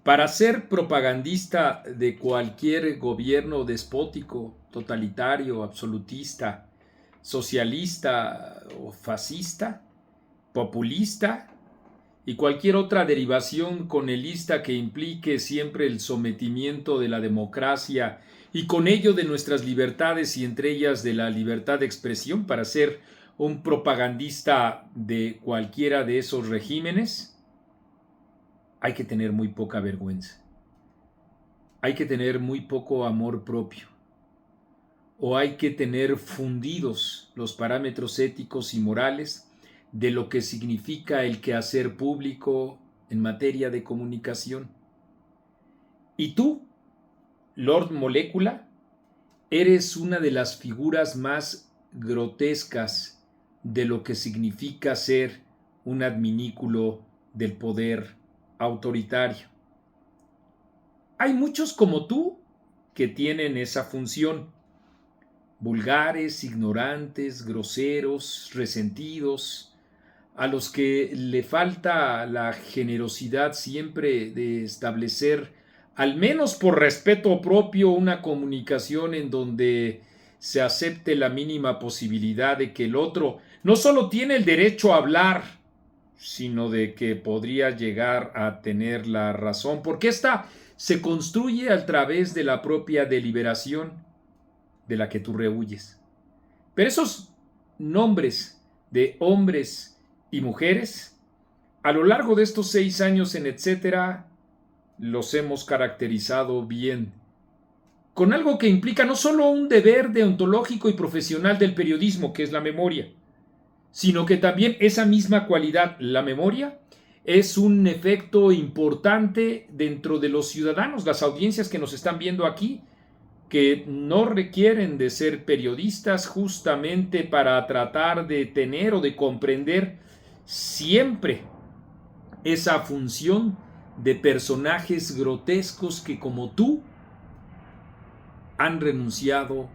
Para ser propagandista de cualquier gobierno despótico, totalitario, absolutista, socialista o fascista, populista y cualquier otra derivación conelista que implique siempre el sometimiento de la democracia y con ello de nuestras libertades y entre ellas de la libertad de expresión, para ser un propagandista de cualquiera de esos regímenes, hay que tener muy poca vergüenza. Hay que tener muy poco amor propio, o hay que tener fundidos los parámetros éticos y morales de lo que significa el quehacer público en materia de comunicación. Y tú, Lord Molécula, eres una de las figuras más grotescas de lo que significa ser un adminículo del poder autoritario. Hay muchos como tú que tienen esa función. Vulgares, ignorantes, groseros, resentidos, a los que le falta la generosidad siempre de establecer, al menos por respeto propio, una comunicación en donde se acepte la mínima posibilidad de que el otro no solo tiene el derecho a hablar, sino de que podría llegar a tener la razón, porque ésta se construye a través de la propia deliberación de la que tú rehuyes. Pero esos nombres de hombres y mujeres, a lo largo de estos 6 años en etcétera, los hemos caracterizado bien, con algo que implica no solo un deber deontológico y profesional del periodismo, que es la memoria, sino que también esa misma cualidad, la memoria, es un efecto importante dentro de los ciudadanos, las audiencias que nos están viendo aquí, que no requieren de ser periodistas justamente para tratar de tener o de comprender siempre esa función de personajes grotescos que, como tú, han renunciado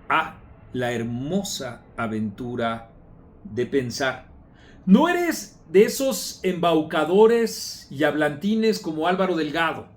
a la hermosa aventura de pensar. No eres de esos embaucadores y hablantines como Álvaro Delgado,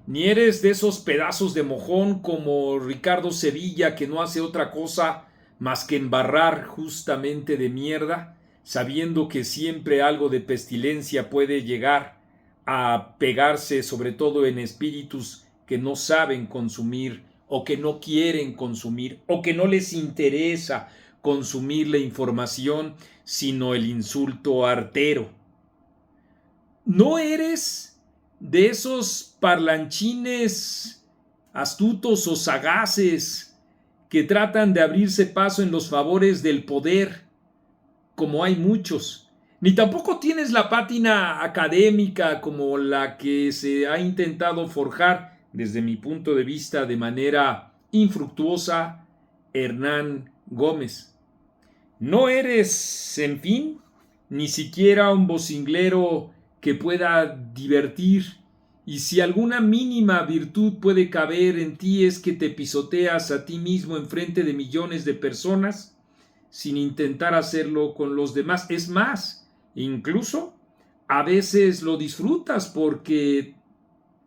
ni eres de esos pedazos de mojón como Ricardo Sevilla, que no hace otra cosa más que embarrar justamente de mierda, sabiendo que siempre algo de pestilencia puede llegar a pegarse, sobre todo en espíritus que no saben consumir o que no quieren consumir o que no les interesa consumir la información, sino el insulto artero. No eres de esos parlanchines astutos o sagaces que tratan de abrirse paso en los favores del poder, como hay muchos. Ni tampoco tienes la pátina académica como la que se ha intentado forjar, desde mi punto de vista, de manera infructuosa, Hernán Gómez. No eres, en fin, ni siquiera un vocinglero que pueda divertir, y si alguna mínima virtud puede caber en ti es que te pisoteas a ti mismo en frente de millones de personas sin intentar hacerlo con los demás. Es más, incluso a veces lo disfrutas porque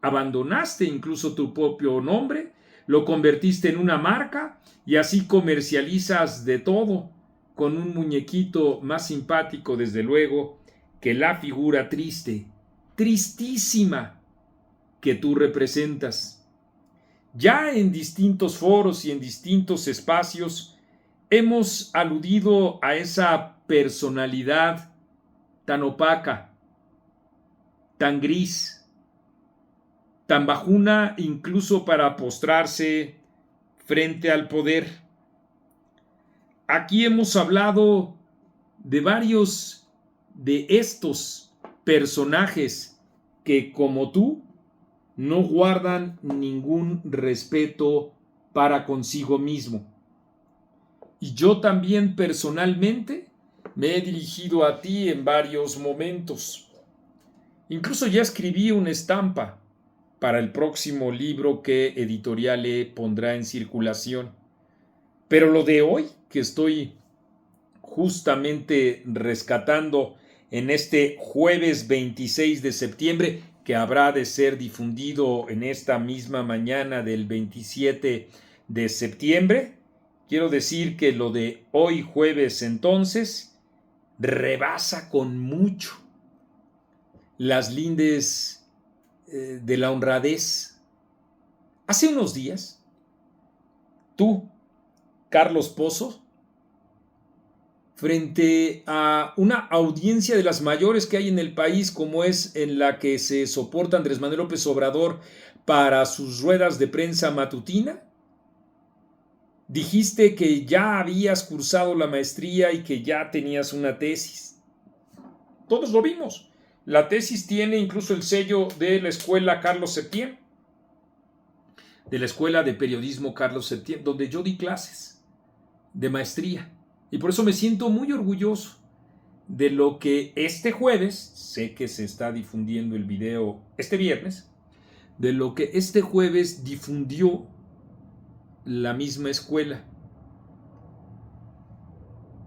abandonaste incluso tu propio nombre, lo convertiste en una marca y así comercializas de todo, con un muñequito más simpático, desde luego, que la figura triste, tristísima, que tú representas. Ya en distintos foros y en distintos espacios hemos aludido a esa personalidad tan opaca, tan gris, tan bajuna incluso para postrarse frente al poder. Aquí hemos hablado de varios de estos personajes que, como tú, no guardan ningún respeto para consigo mismo. Y yo también personalmente me he dirigido a ti en varios momentos. Incluso ya escribí una estampa para el próximo libro que Editorial E pondrá en circulación. Pero lo de hoy, que estoy justamente rescatando en este jueves 26 de septiembre, que habrá de ser difundido en esta misma mañana del 27 de septiembre, quiero decir que lo de hoy jueves entonces rebasa con mucho las lindes de la honradez. Hace unos días, tú, Carlos Pozo, frente a una audiencia de las mayores que hay en el país, como es en la que se soporta Andrés Manuel López Obrador para sus ruedas de prensa matutina, dijiste que ya habías cursado la maestría y que ya tenías una tesis. Todos lo vimos. La tesis tiene incluso el sello de la escuela Carlos Septién, de la escuela de periodismo Carlos Septién, donde yo di clases de maestría. Y por eso me siento muy orgulloso de lo que este jueves, sé que se está difundiendo el video este viernes, de lo que este jueves difundió la misma escuela.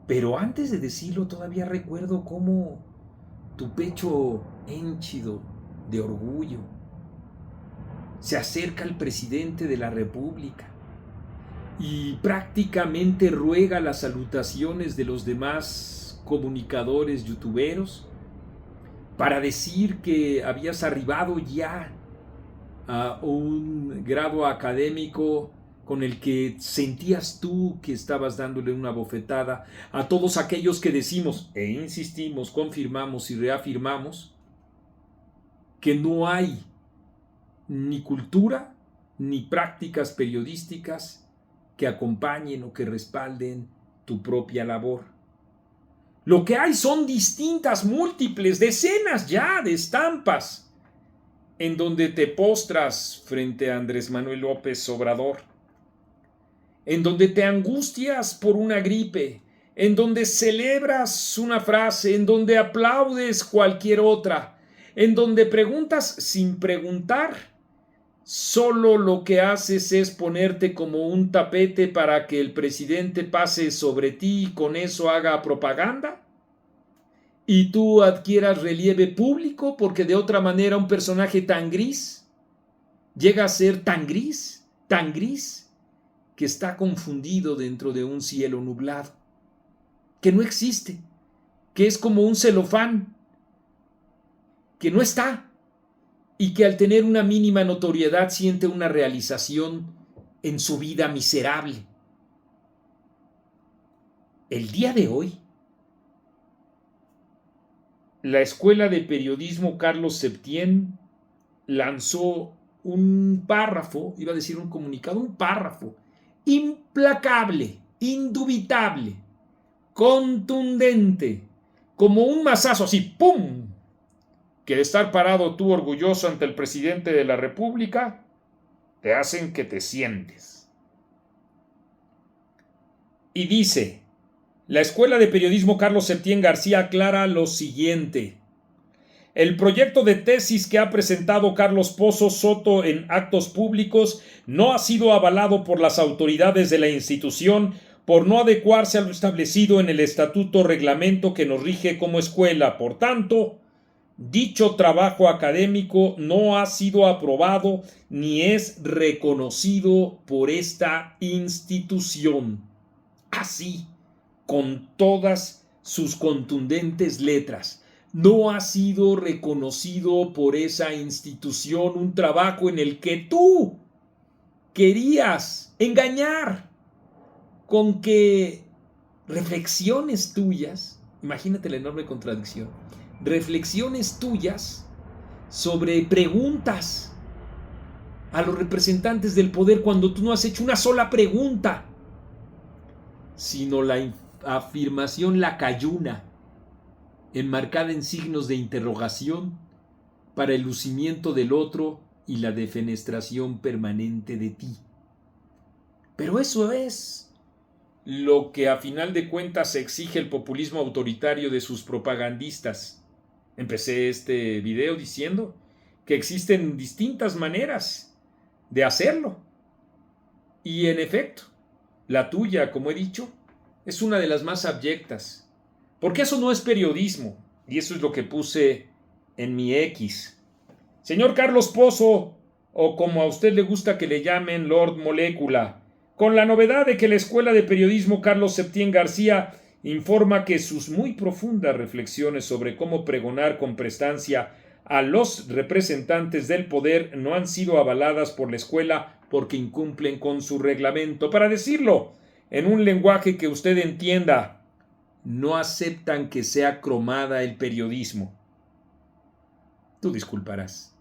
Pero antes de decirlo, todavía recuerdo cómo tu pecho henchido de orgullo se acerca al presidente de la República y prácticamente ruega las salutaciones de los demás comunicadores youtuberos para decir que habías arribado ya a un grado académico con el que sentías tú que estabas dándole una bofetada a todos aquellos que decimos e insistimos, confirmamos y reafirmamos que no hay ni cultura ni prácticas periodísticas que acompañen o que respalden tu propia labor. Lo que hay son distintas, múltiples, decenas ya de estampas en donde te postras frente a Andrés Manuel López Obrador, en donde te angustias por una gripe, en donde celebras una frase, en donde aplaudes cualquier otra, en donde preguntas sin preguntar. Solo lo que haces es ponerte como un tapete para que el presidente pase sobre ti y con eso haga propaganda y tú adquieras relieve público, porque de otra manera un personaje tan gris llega a ser tan gris que está confundido dentro de un cielo nublado, que no existe, que es como un celofán que no está, y que al tener una mínima notoriedad siente una realización en su vida miserable. El día de hoy, la Escuela de Periodismo Carlos Septién lanzó un párrafo, iba a decir un comunicado, un párrafo implacable, indubitable, contundente, como un mazazo así, ¡pum!, que de estar parado tú orgulloso ante el presidente de la República, te hacen que te sientes. Y dice, la Escuela de Periodismo Carlos Septién García aclara lo siguiente. El proyecto de tesis que ha presentado Carlos Pozo Soto en actos públicos no ha sido avalado por las autoridades de la institución por no adecuarse a lo establecido en el estatuto reglamento que nos rige como escuela. Por tanto, dicho trabajo académico no ha sido aprobado ni es reconocido por esta institución. Así, con todas sus contundentes letras, no ha sido reconocido por esa institución un trabajo en el que tú querías engañar con que reflexiones tuyas, imagínate la enorme contradicción, reflexiones tuyas sobre preguntas a los representantes del poder cuando tú no has hecho una sola pregunta, sino la afirmación lacayuna, enmarcada en signos de interrogación para el lucimiento del otro y la defenestración permanente de ti. Pero eso es lo que a final de cuentas exige el populismo autoritario de sus propagandistas. Empecé este video diciendo que existen distintas maneras de hacerlo. Y en efecto, la tuya, como he dicho, es una de las más abyectas. Porque eso no es periodismo. Y eso es lo que puse en mi X. Señor Carlos Pozo, o como a usted le gusta que le llamen Lord Molécula, con la novedad de que la Escuela de Periodismo Carlos Septién García informa que sus muy profundas reflexiones sobre cómo pregonar con prestancia a los representantes del poder no han sido avaladas por la escuela porque incumplen con su reglamento. Para decirlo en un lenguaje que usted entienda, no aceptan que sea cromada el periodismo. Tú disculparás.